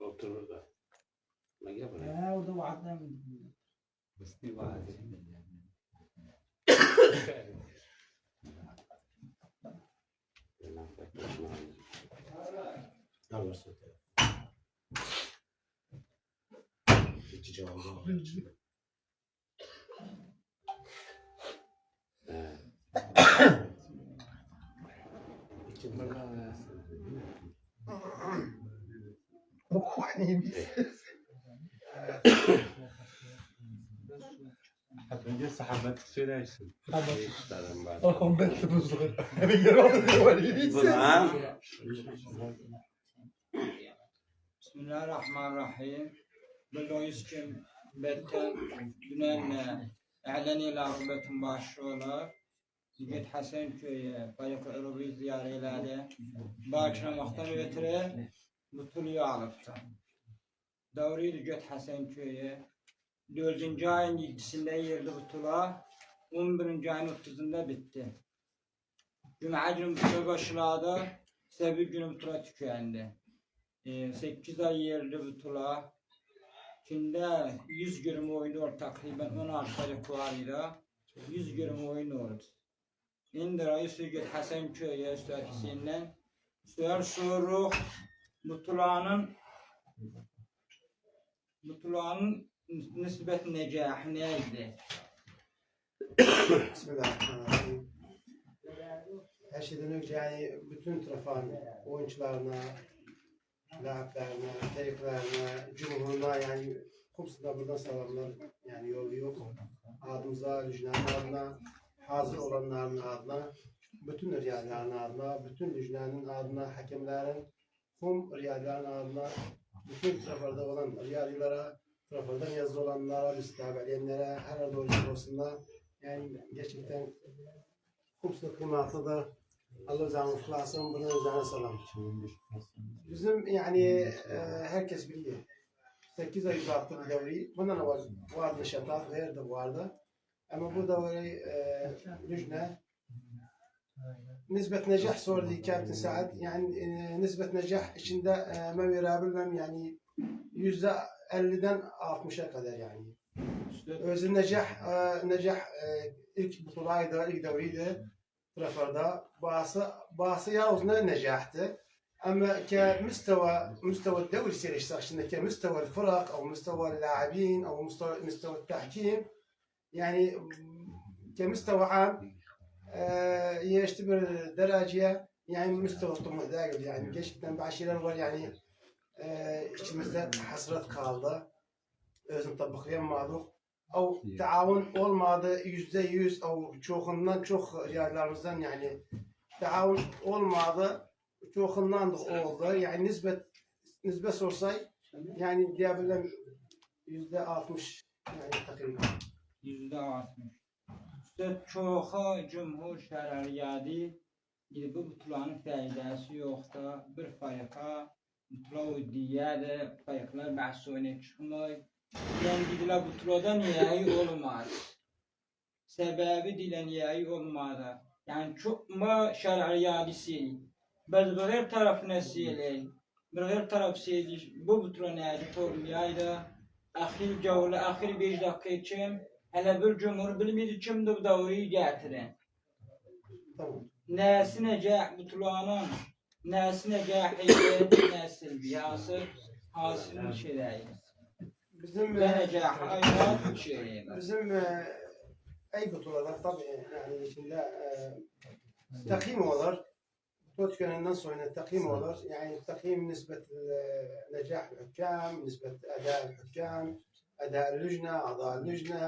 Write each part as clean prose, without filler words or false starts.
Otur orada. Ma gel buraya. Ya o da vaadden. Mıstık var. Alırsın. İki cevabı var. İçin bana. Önce sahabat söylersin. Oğlum ben de bu zor. Hemen yer aldı var. Buna. Bismillahirrahmanirrahim. Biliyoruz ki betten dünenle e'leni lağıbetin başlıyorlar. Zübet Hasan köyü Bayık Urubi ziyaretlerde başlamaktan ötürü mutluyu alıptı. Davri Zübet Hasan köyü 4. ayın 7'sinde yerli butula 11. ayın 30'unda bitti. Cuma günü butula başladı, sebebi günü butula tükendi. 8 ay yerli butula, içinde 100 görüm oynuyor takriben 16 ay kuvarıyla 100 görüm oynuyordu. İndi Reis Zübet Hasan köyü Üstad Hüseyin'den Süher Suruk Butula'nın nispet necah neydi? Bismillahirrahmanirrahim. Her şeyden önce yani bütün Trafan oyuncularına, lahatlarına, teriklerine, cumhuruna yani kumsunda buradan selamlar yani yolu yok. Adımıza, lücnanın adına, hazır olanların adına, bütün riyaların adına, bütün lücnanın adına, hakemlerin, kum riyaların adına, bütün trafarda olan riyalılara, trafardan yazılı olanlara, müstahbeleyenlere, her arada olsunlar. Yani gerçekten kumsunda kıymatı da Allah canı fılasın, bunu özlerine selam. Bizim yani herkes biliyor. 8 ay uzattı bu devreyi. Bundan vardı şatat, her de vardı. Ama bu devreyi lüjne nisbet necah sordu Kaptan Saad. Yani nisbet necah içinde ma yarabilmem yani %50'den 60'a kadar yani. Özü necah ilk butulaydı, ilk devriydi. Trafarda bahsi yavuzna necahtı. أما كمستوى الدوري سيرش صار كمستوى الفرق أو مستوى اللاعبين أو مستوى التحكيم يعني كمستوى عام يعتبر درجة يعني مستوى الطموح داخل يعني geçtikten بعشرين var yani içimizde hasret kaldı. Özün tabaklayamadık. O taavun olmadı %100 o çoğundan çok riyadlarımızdan yani taavun olmadı. Çoğundan da oldu. Yani nispet sorsay yani diyebilirim %60 yani takriben. %60. İşte çoğu cumhur şerariyadi bu butulanın faydası yoktu. Bir fayaka butula diyede fayaklar bahsine çıkmıyor. Yani dediler butuladan nihai olmadı. Sebebi dilen nihai olmadı. Yani çok mu şerariyadisi bir tarafına siyeli, bir taraf siyeli bu butula nihai olmayaydı. Ahir cevle, ahir 5 dakika için hele bir cumhur bilmedi kimdi bu davayı getiren. Nesine cah butulanın, nesine cah heyet, nesil biyası, hasilin şeyleri. Bizim ay butulalar tabii yani içinde takvim olur. Totken'den sonra takvim olur. Yani takvim nispet necah الحكام, nispet أداء الحكام, أداء اللجنة, أعضاء اللجنة,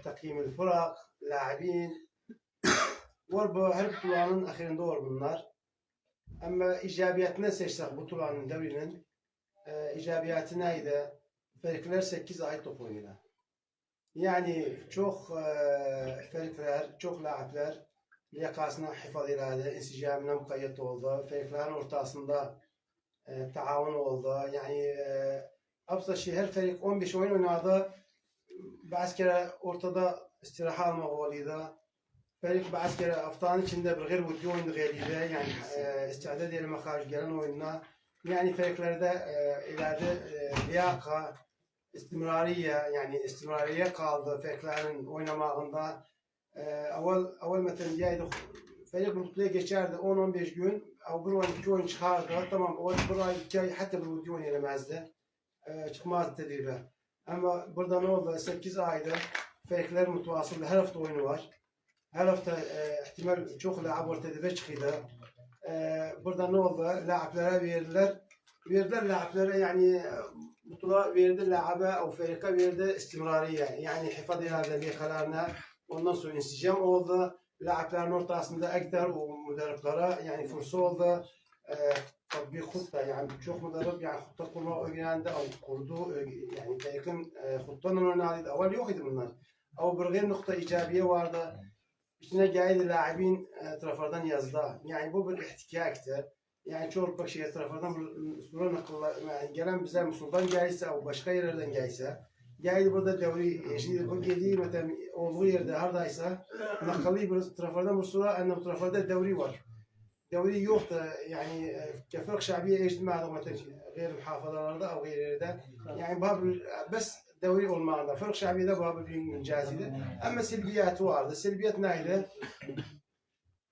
تقييم الفرق, لاعبين. Her butulanın ahirinde olur bunlar. Ama icabiyetine seçsek butulanın devrinin icabiyeti neydi? Ferikler 8 ay top oynuyor. Yani çok ferikler, çok laibler liyakasına hifaz edildi, insicamına mukayyet oldu. Feriklerin ortasında taavun oldu. Yani absa şey her ferik 15 oyun oynadı. Bazı kere ortada istirahat alma oluydu. فريق بعسكر أفطان كنا بالغير وديون غريبة يعني استعداد إلى مخارج جلنا وإننا يعني فريقlarda ileride liyaka استمرارية kaldı فريقların oynamağında أول مثلا جاي فريق مطلع geçerdi 10-15 gün أو bir 12 oyun çıkardı tamam o bir ay 2 ay hatta bir وديون yenemezdi çıkmazdı tedribe ama burada ne oldu 8 ayda فريقler mutavasıl her hafta oyunu var. Her hafta ihtimal çok lacab ortada çıkıyordu. Burada ne oldu? Lacablara verdiler. Verdiler lacablara yani mutlu verdi lacabe o فريق'a verdi istimrariye. Yani hifad ederler liyakalarına. Ondan sonra insicam oldu. Lacabların ortasında ekter o müderriplara yani fırsat oldu. Bir hutta yani çok müderrip yani hutta kurma öğrendi o kurdu yani فريق'in huttanın oynadığı evvel yok idi bunlar. Ama bir nokta icabiye vardı. İçine geldi لاعبين taraflardan yazdı. Yani bu bir ihtikaktır. Yani çoğu bak şey taraflardan sonra yani gelen bize Musul'dan gelse o başka yerlerden gelse geldi burada devri işte bu geldiği mesela olduğu yerde hardaysa nakli bir taraflardan bu sonra annem taraflarda devri var. Devri yoktu yani kefrek şabiye ictimai مثلا غير محافظalarda او غير yerde yani bas دوري olmağında فرق şabiye de babı bir incazıydı. Ama silbiyatı vardı. Silbiyat neydi?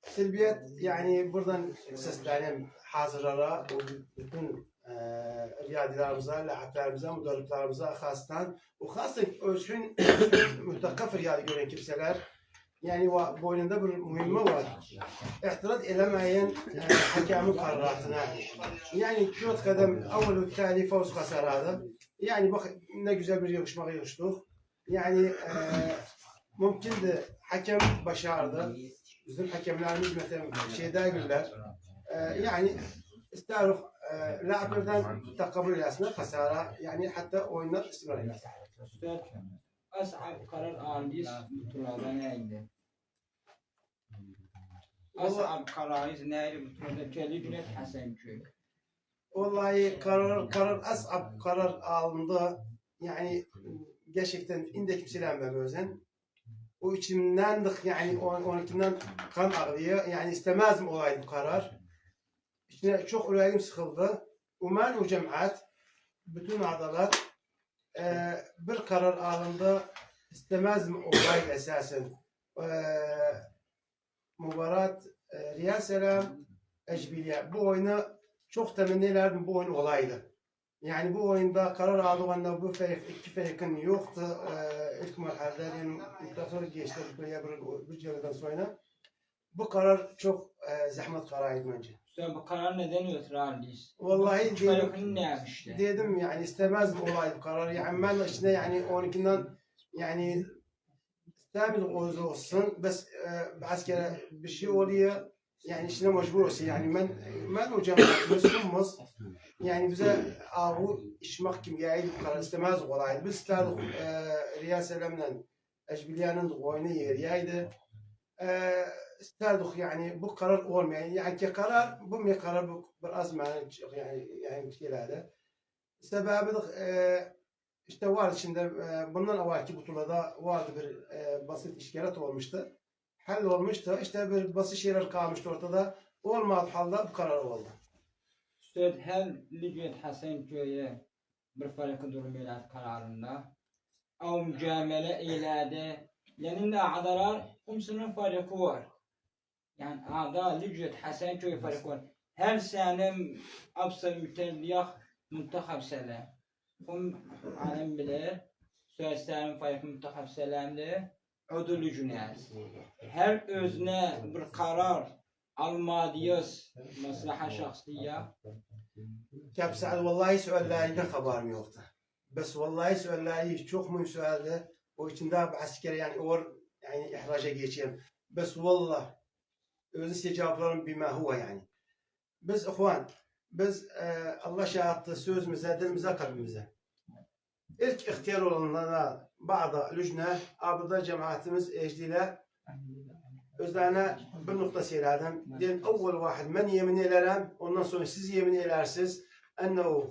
Silbiyat yani buradan seslenim hazırlara bütün riyadilerimize, lacablarımıza, müderriplerimize hastan o hasın ölçün müttakaf riyadi gören kimseler yani boynunda bir mühimma var. İhtirat edemeyen hakemin kararına. Yani çok kadem evvelu tali fevz hasaradı. Yani bak ne güzel bir yarışmaya yarıştık. Yani mümkündü hakem başardı. Bizim hakemlerimiz mesela şeyde güller. Yani isteruk lacablardan takabül etsinler hasara. Yani hatta oyunlar istimrar etsin. أصعب قرار aldınız bu turlarda neydi? أصعب kararınız neydi bu turda? Kelly Cüneyt Hasanköy. Vallahi karar asab karar alındı. Yani gerçekten inde kimselenmem özen. O içimdendik yani onunkinden kan ağrıyor. Yani istemezdim olaydı bu karar. İçine çok yüreğim sıkıldı. Uman o cemaat bütün adalar bir karar alındı. İstemezdim olaydı esasen. Mübarat Riyad Selam Ecbiliye. Bu oyunu çok temenni ederdim bu oyun olaydı. Yani bu oyunda karar aldığında bu iki فريقin yoktu. İlk merhalede yani mutlaka geçti bir cevherden sonra. Bu karar çok zahmet kararıydı bence. Sen bu karar neden ötürü aldınız? Vallahi فريقin ne yapmıştı? dedim yani istemezdim olaydı bu karar. Yani ben içinde yani 12'den yani istemezdim olsun. Bes askere bir şey oluyor. Yani işine mecbur olsun. Yani ben o cemaat Müslümanız. Yani bize avu işmak kimyayı bu kadar istemez olaydı. Biz isterdik Riyad Selam'la Ecbiliye'nin oyunu yeriydi. İsterdik yani bu karar olmayan. Yani ki karar bu mu karar bu biraz yani şeylerde. Sebebi işte var içinde bundan evvelki bu turda vardı bir basit işgalat olmuştu. Hal olmuştu. İşte bir basit şeyler kalmıştı ortada. Olmadı halde bu karar oldu. Üstad her Cüneyt Hasanköy'e bir farkı durum eyledi kararında. O mücamele eyledi. Yani ne adalar kumsunun farkı var. Yani ada Cüneyt Hasanköy farkı var. Her sene absal müterliyak muntakab selam. Kum alem bilir. Sözlerin farkı muntakab selamdı. Ödülü Cüneyt. Her özne bir karar almadıyız maslaha şahsiye. Kâb Sa'd vallahi suallerden haberim yoktu. Bes vallahi sualleri çok mühim sualdi. O içinde asker yani yani ihraca geçeyim. Bes vallahi özü cevaplarım bima huwa yani. Biz ihvan biz Allah şahittı sözümüze, dilimize, kalbimize. İlk ihtiyar olanlara bazı lüjne abıda cemaatimiz ecdiyle özlerine bir nokta söyledim. Diyelim evvel vahid men yemin ederim. Ondan sonra siz yemin edersiniz. Ennehu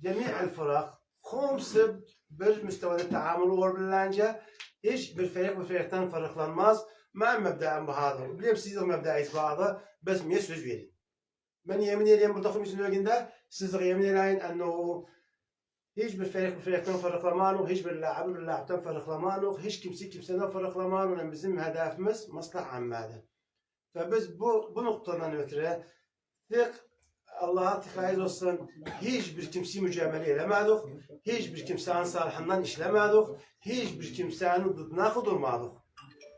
cemi'el fırak khumsı bir müstevada taamül olur bilince hiç bir ferik bir ferikten farklanmaz. ما مبدأ بهذا بليم سيزغ مبدأ بعضه بس ميسوز بيرين من يمين اليوم برضخم يسنوجنده سيزغ يمين لاين أنه هيج بالفريق تنفرق لمانو هيج باللاعب تنفرق لمانو هيج كمسي نفرق لمانو لما بزم هدف مصلحة عامة فبس بنقطة نوتره ثق الله تخايز وصل هيج بالكمسي مجاملة لما دوخ هيج بالكمسان صالحنا إيش لما دوخ هيج بالكمسان ضد ناخذ الماضوخ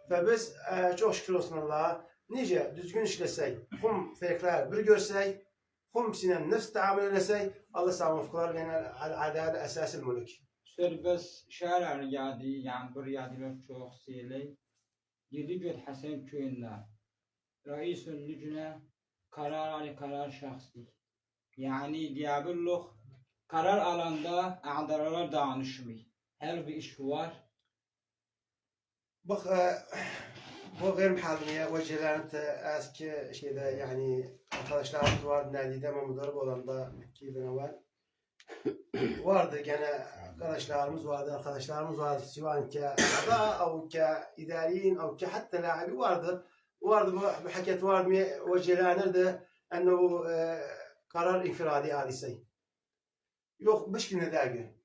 فبس çok şükür olsun Allah'a nice düzgün işlesey kum فريقlar bir görsey kum sinen nefs taamül elesey Allah sağlam fıklar yani adalet esas الملك Serbest şehirler geldi, yani bir yadiler çok seyli. Yedigöl Hasan köyünde Reis'ün lücüne karar şahsi. Yani diyebilirlik karar alanda a'daralar danışmıyor. Her bir iş var. بخ bu غير محاضرية وجه لانت اسك شيء ذا يعني arkadaşlarımız vardı nadide ama mudarip olan da 2 yıl evvel vardı gene arkadaşlarımız vardı سواء كأعضاء أو كإداريين أو كحتى لاعبين vardı bu حكيت وارد وجه لانرده أنه karar infiradi hadisey yok مشكلة داقة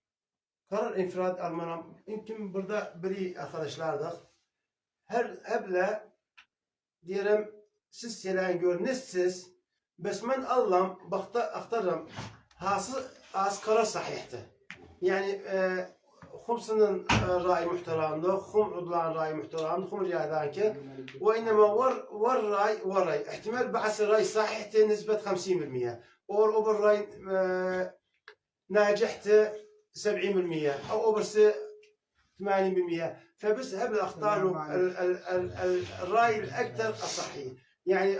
karar infirad almanam imkin burada biri arkadaşlardık heble diyelim siz selen görünürsünüz bes men Allah'ım bakta aktarım hası az karar sahihti yani خمسının ra'yi muhtaramdı khum udlan ra'yi muhtaramdı khum riyadan ki ve inma var ra'y ihtimal ba'as ra'y sahihti nisbet 50% o bir ra'y ناجحت 70% أو أوبرس 80% فبس هبل أختاروا الرأي الأكثر الصحي يعني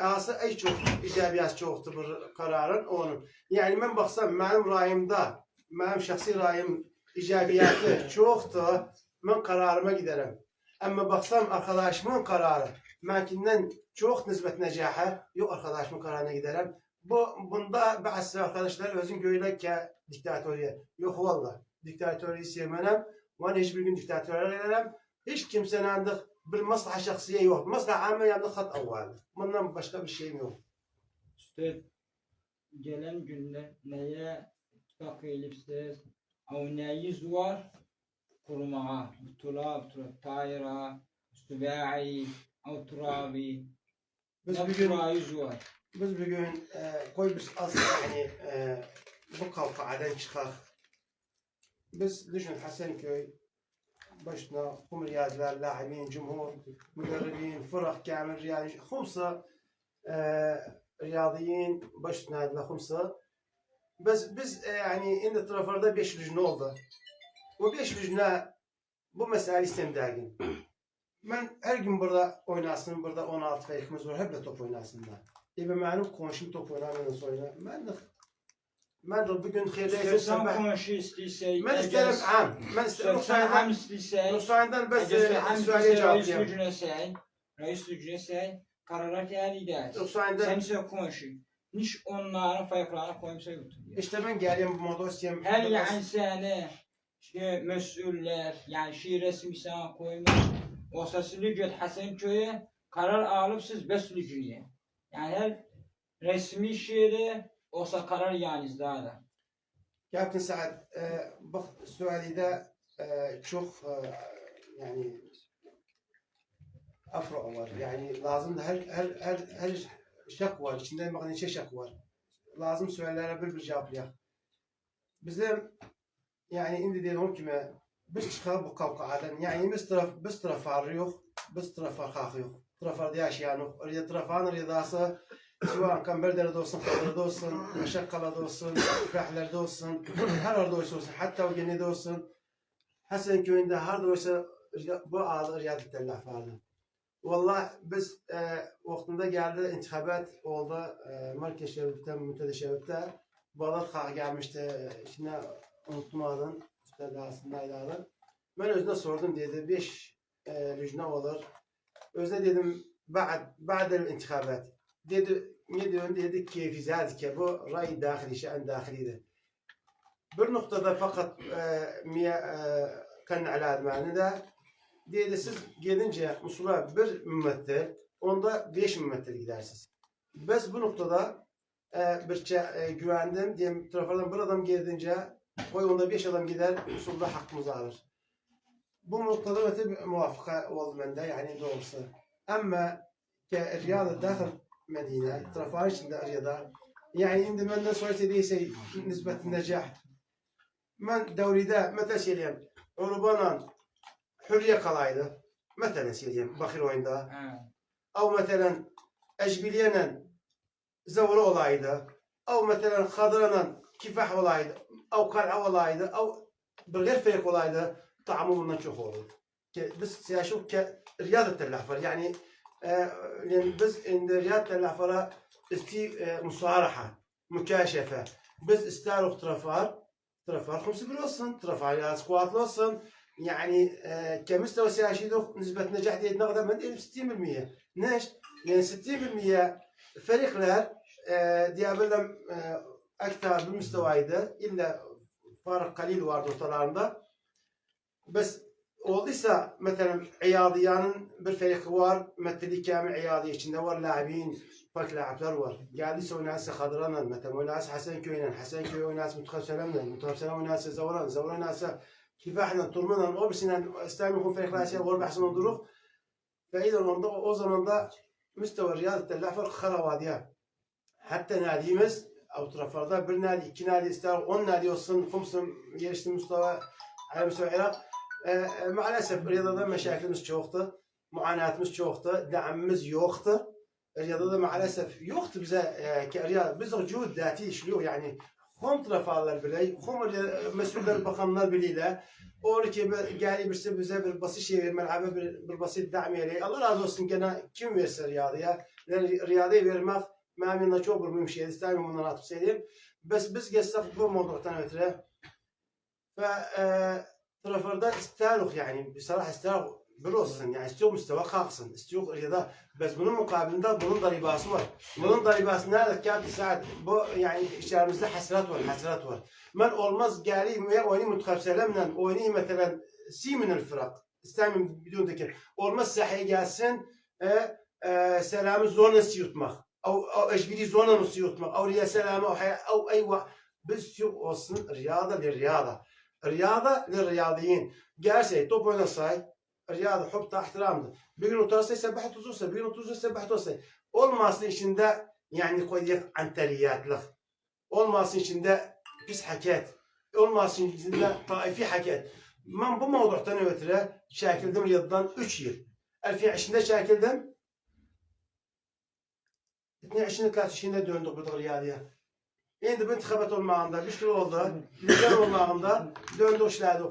أي شوف إيجابيات شوف تبر قرارا أون يعني من بقسم معلوم رأيم ده معلوم شخصي رأيم إيجابياته شوفت من قرار ما قدرم أما بقسم أخلاش من قرار ما كنا شوفت نسبة نجاحه يو أخلاش من قرار نقدرم bunda bazı arkadaşlar özün göyle diktatöriye yok valla diktatöriyi sevmenem ve hiçbir gün diktatörlere gelirim hiç kimsenin andık bir maslaha şahsiye yok maslaha amma yandı hat avval bundan başka bir şeyim yok İşte gelen günde neye ittifak edipsiz o neyiz var kurmağa butula tayra süva'i o turabi biz bugün koy biz az yani bu kavgadan çıkar. Biz Lüjnel Hasanköy başına kum riyadlar, لاعبين, cumhur, müderribin, fırık kamil yani خمسة رياضيين başına la خمسة. Biz yani indi taraflarda 5 lüjne oldu. Bu 5 lüjne bu mesele istemdagin. Ben her gün burada oynasın, burada 16 faykımız var, hep de top oynasınlar. İbe malum konuşum top oynamadan sonra ben de bugün xeyirde sen konuşu isteyse ben isterim am ben isterim sen isteyse Nusay'dan bes suale cevaplayayım reis lücnese karara geldi der Nusay'dan sen ise konuşu niş onların fayaklarına koyumsa götürüyor işte ben geleyim bu moda isteyeyim her yani seni mesuller yani resmi sana koymuş osası Lücnet Hasanköy'e karar alıp siz bes lücniye yani her resmi şiiri olsa karar yani daha. Kaptan Saad, bu sualide çok yani afro var. Yani lazım her şak var. İçinde makine şak var. Lazım suallere bir cevaplayalım. Bizim yani indi diyelim ki biz çıkar bu kavgadan yani biz taraf yok, biz taraf hak yok. Taraflarda yaşayan yok. Orada tarafın rızası سواء كان بردرد olsun, kaldırda olsun, meşakkalada olsun, ifrahlerde olsun, her orada olsun, hatta o genelde olsun. Hasanköy'ünde her olsa bu ağır riyadetlerle vardı. Vallahi biz vaktinde geldi, intihabat oldu, Marke Şevk'te, Mütede Şevk'te. Bağlat kağa gelmişti, içine unutmadın, üstte aslında aydın. Ben özüne sordum dedi, 5 lüjne olur. Özüne dedim, بعد الانتخابات. Ne diyorsun dedi keyfi zâzike bu ray dâhili şe'en dâhiliydi. Bir noktada fakat kan alâd manada Diye siz gelince Musul'a 1 mümettel, onda 5 mümettel gidersiniz. Biz bu noktada güvendim. Diyelim trafadan bir adam gelince koy onda 5 adam gider, Musul'da hakkımızı alır. Bu noktada öte muvafıka oldu bende yani doğrusu. Ama Riyad'a dahil Medine, trafanın içinde Riyad'a yani indi benden sonra değilse nisbet necah. Ben devride mesela söyleyeyim, Urban'ın Hürriye kalaydı. Mesela söyleyeyim, Bakır oyunda. Av mesela Ecbiliye'nin Zavru olaydı. Av mesela Hadra'nın Kifah olaydı. Av Kar'a olaydı. Av bir gayr ferik olaydı. Taamı bundan çok oldu. Biz yaşıyoruz ki Riyad'da laflar yani biz indi Riyad'da laflara musaraha, mükaşefe. Biz istiyoruz trafar خمسة بالوصن ترفع سكوات لوصن يعني كمستوى سياسي نسبة نجاح دي نقدر من 60%. ليش؟ لأن 60% فريقler diyebilirim أكثر بالمستوى إلا fark قليل vardı ortalarında. Bes olduysa mesela İyadiyanın bir فريق var, مثلي كامل İyadi içinde var, لاعبين farklı لاعبler var. Geldiyse oynarsa Hadra'nın, mesela oynarsa Hasanköy'ün, Hasanköy oynarsa Mutkabselam'ın, oynarsa Zavran oynarsa Kifah'ın, Turman'ın, o birisinden İstanbul'un فريقler var, bahsini onduruk. Ve o zaman da müstevى riyadette lafır kharavadiya. Hatta nadimiz, o taraflarda bir nadi, 2 nadi ister, 10 nadi olsun, kumsun gelişti müstevى, على مستوى العراق. Maalesef riyadada meşaklimiz çoktu, muanatımız çoktu, دعمimiz yoktu. Riyadada maalesef yoktu bize riyad. Biz o cühud dati işliyor yani. Hem trafalar bile, hem mesuller bakanlar biliyle. Oradaki gari birisi bize bir basit şey verme, bir basit da'miyle. Allah razı olsun gene kim verse riyadıya. Riyadayı vermek memnunla çok bir şey. İstemiyorum bundan atıp söyleyeyim. Biz geçsek bu mevzudan ötürü. Ve trafarda istiyoruz yani. Bصراحة istiyoruz. Bir olsun yani istiyor müsteva kalksın. İstiyor ya da biz bunun mukabilinde bunun daribası var. Bunun daribası nerede? Kâb saat bu yani işlerimizde hasret var. Ben olmaz geleyim ve oyunu mutkabselemle oyunu mesela si min el fırak. İstemim bidun tekir. Olmaz sahaya gelsin selamı zorla yutmak. Au ecbiri zorla yutmak. Au riya selamı au ayva. Biz yok olsun riyada lirriyada. Riyada lirriyadiyin. Gelse top oynasay Riyada hubta ihtiramdı. Bir gün otursa sebahtu olsa, bir gün otursa sebahtu olsa. Olmasın içinde yani koyacak anteriyatlık. Olmasın içinde pis haket. Olmasın içinde taifi haket. Ben bu mevzudan ötürü çekildim Riyad'dan 3 yıl. 2020'de çekildim. 22-23'ünde döndük burada Riyad'a. Şimdi bu intikhabat olmağında, bir şey oldu. Lider olmağında döndük işledik.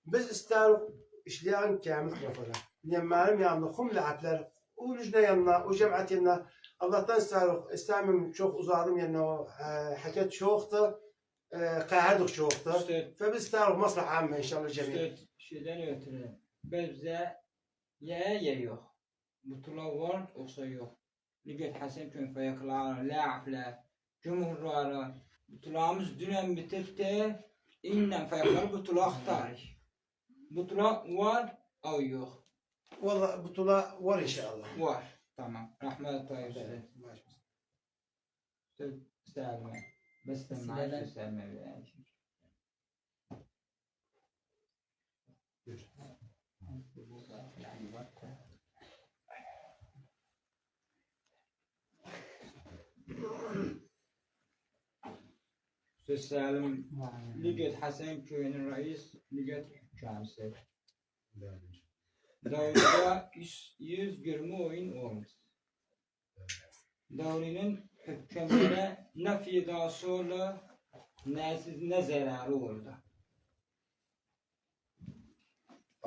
Biz istiyoruz işleyen kamil tarafına. Yani benim yanımda kum la'abler, o lüjne yanına, o cemaat yanına Allah'tan istiyoruz. İslam'ım çok uzadım yanına, o haket çoktu, kahirdik çoktu. Ve biz istiyoruz maslaha amme inşallah cemil. Şeyden ötürü, bize yer yok. Butula var, olsa yok. Liget Hasanköy'ün fayakları, la'abler, cumhurları, butulamız dünen bitip de innen fayakları butula aktar. Butula var او yok. Valla butula var inşallah. Var. Tamam. Rahmet ayırsı. Selme. Bes maaşı selme yani. Selim Liget Hasanköy'ün reis Liget hükümesi. Davrida 120 oyun olmuş. Davrinin hükümüne ne fidası oldu, ne zararı oldu.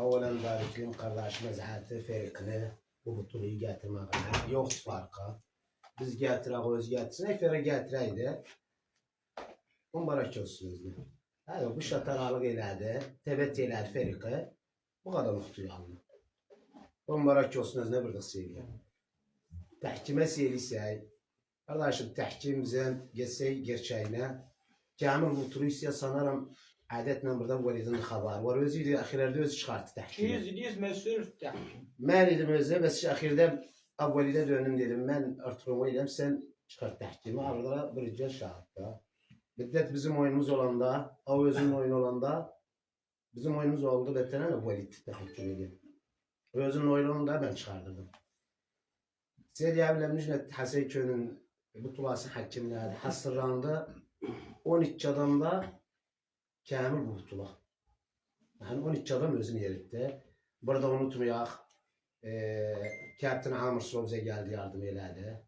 أولا بارك لهم قراش مزعات فريقنا وبطولي قاتل ما غنى يوخ فرقة بز قاتل غوز قاتل سنة فرق قاتل هيدا ومبارك جوسوزنا هذا وش ترى إلى هذا تبت إلى الفرقة وغدا مخطوي الله ومبارك جوسوزنا بالغسيل تحكيم سيري ساي الله شو تحكيم زين قسي قرشينا كامل بطولي sanırım Adetlə buradan validin xəbər var. Özü idi axirlərdə özü çıxartdı təhkimi. 200 mesul təhkim. Mən idim özü, bəs axirdə avvalidə döndüm dedim, mən Arturumu iləm, sən çıxart təhkimi. Arada bir gel şahiddə. Müddət bizim oyunumuz olanda, o özünün oyunu olanda, bizim oyunumuz oldu, bətənə də valid təhkim edim. Özünün oyunu olanda mən çıxardırdım. Size diyebilirmiş ne Hasan Köy'ün bu tulası hakimlerdi. Hasırlandı 12 adamda kamil bu tula. Yani 12 adam özünü yeritti. Burada unutmayak. Kaptan Amir Sobze geldi yardım eyledi.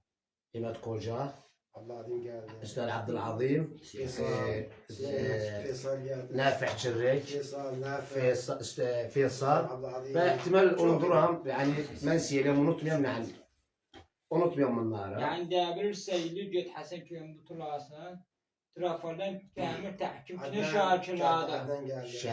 İmet Koca. Abdülazim geldi. Üstad Abdülazim. Faysal geldi. Nafih Çirrik. Faysal, Nafi. Faysal. Abdülazim. Ve ihtimal unuturam. Yani ben siyelim unutmayayım yani. Unutmayayım bunları. Yani debilirseydi Göt Hasan Köy'ün bu tulasını trafadan kamil təhkimçine şakirladı. Adnan geldi.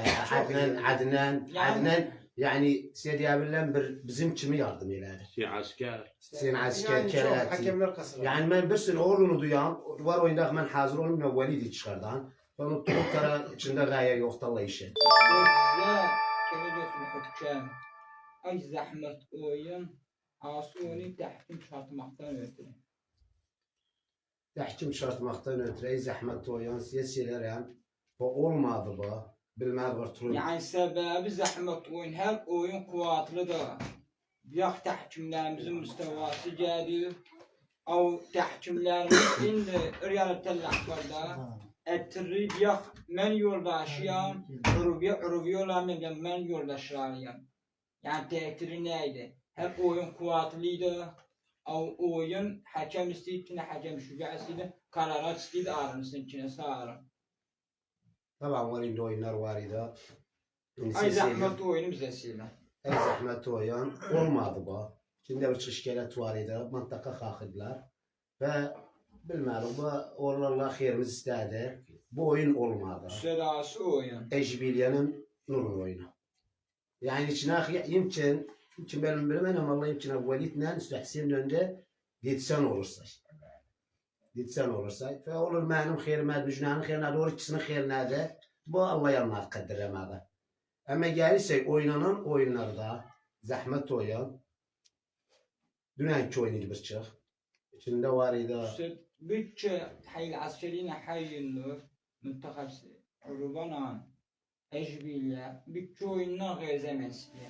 Adnan yani size diyebilirim bizim kimi yardım eyledi. Asker. Sen asker Yani çok kerati. hakemler kasır. Yani ben bir sene oğlunu duyan, var oyunda ben hazır olum ne validi çıkardan. Ben o tuluklara içinde gaye yok Allah işi. Size kelebekli hüküm. Ay zahmet oyun. Asuni təhkim şartmaktan ötürü. Tahkim şartmaktan ötürü zahmet oyan siyasilerim. Bu olmadı bu. Bilmez var tuluk. Yani sebebi zahmet oyun. Her oyun kuvvetli da. Yak təhkimlerimizin müstevası geldi. O təhkimlerimiz indi realite laflarda. Ettirri yak men yoldaşıyam. Uruvi olamıyorum men yoldaşlarıyam. Yani tehdiri neydi? Hep oyun kuvvetliydi. O oyun hakem isteyip ki hakem şüca isteydi. Kararat isteydi ağrınısın içine sağırım. Tabii var indi oyunlar var idi. Ay zahmet oyunu bize silme. Ey zahmet oyan olmadı bu. Şimdi bir çıkışkelet var idi. Mantaka kalkıdılar. Ve bilmem bu oralarla xeyrimiz istedi. Bu oyun olmadı. Sedası oyun. Ejbiliye'nin Nur'un oyunu. Yani içine imkan benim bilmem ama Allah imkan Valid'le Hüseyin önünde yetsen olursa. Yetsen olursa. Ve olur benim xeyrim, müjdanın xeyrine doğru ikisinin xeyrine de bu Allah yanına kaddiremedi. Ama gelirse oynanan oyunlarda zahmet oyan dünenki oyunu bir çık. İçinde var idi. Bütçe hayli askerine hayyin nur. Muntakab Urubanan. Ejbiliye. Bütçe oyununa gayzemesiye.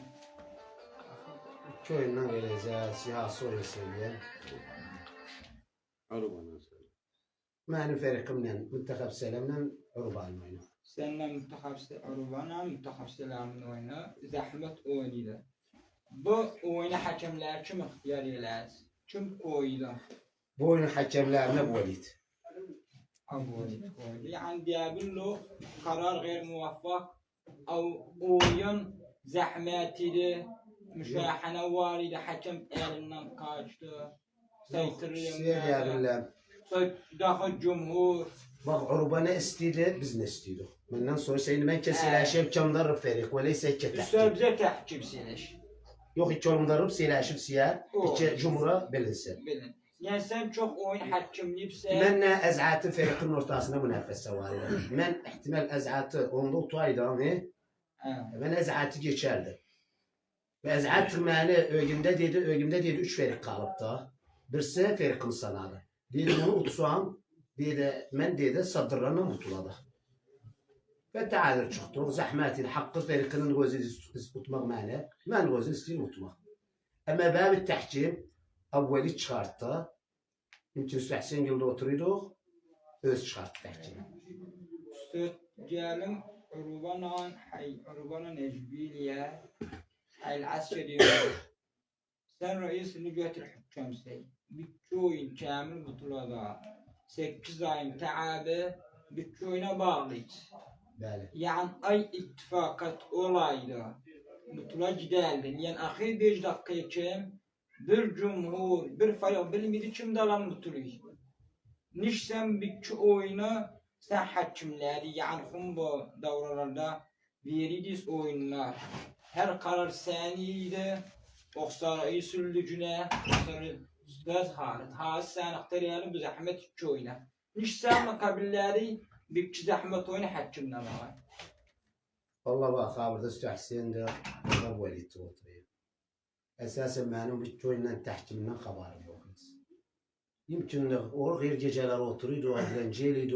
Köyünden geleceğiz, siyah soru söyleyeyim. Aruban'a söyle. Benim ferikimle, Muntakab Selam'la Urban oyunu. Seninle Muntakab Urubana, Muntakab Selam'ın oyunu. Zahmet oyunuydu. Bu oyunu hakemler kim ihtiyar eyləz? Kim koydu? Bu oyunun hakemlerine Valid. Koydu. Yani diyebillo karar gayr muvaffak. Oyun zahmetiydi. Müşahane var idi. Hakem elinden kaçtı. Seyirlerle. Daha cumhur. Bak Urban'ı istedi, biz ne istiyorduk. Benden sonra seni ben kesileşip camdarıp ferik. Öyleyse iki Üstad tahkim. bize tahkimsiniz. Yok iki olumdarıp sileşip siyah. O. İki cumhura bilinsin. Bilin. Yani sen çok oyun hakimliyse. Ben ne ezatı ferikin ortasına münafese var. Ben ihtimal ezatı onda utaydım. Ben ezatı geçerdim. Ve ezat məni ögümdə dedi 3 ferik qalıbdı. Birisi ferikim sanadı. Dedi bunu utsam, dedi mən dedi sadırlarla utuladı. Və təadir çıxdı. Zəhmət idi. Haqqı ferikinin gözünü tutmaq məni. Mən gözünü istəyirəm utmaq. Amma bəbi təhkim avvali çıxartdı. İmkin Hüseyin Gül'də oturuyduq. Öz çıxartdı təhkim. Üstad gəlim Urubanan Ejbiliye. العسكري sen reisini götür hükümsey. Bir oyun kamil butulada 8 ayın taabi bir oyuna bağlıydı. Bəli. Yani ay ittifakat olaydı. Butula giderdi. Yani ahir 5 dakika için bir cumhur, bir fayal bilmedi kim dalan butuluyor. Nişsen bir oyunu sen hakimleri yani bu davralarda veridiz oyunlar. Her karar seniydi. Oksarayı süllücüne, göz halet. Hâs sen aktarıyalım bu zahmet çoğuyla. Nişsan makabilleri Bir iki zahmet oyunu hakimle var. Vallahi bak burada Usta Hüseyin de burada valide oturuyor. Esasen benim bu oyundan tahkiminden haberim yok. Yimkindir o geceler oturuyordu, o eğlenceliydi.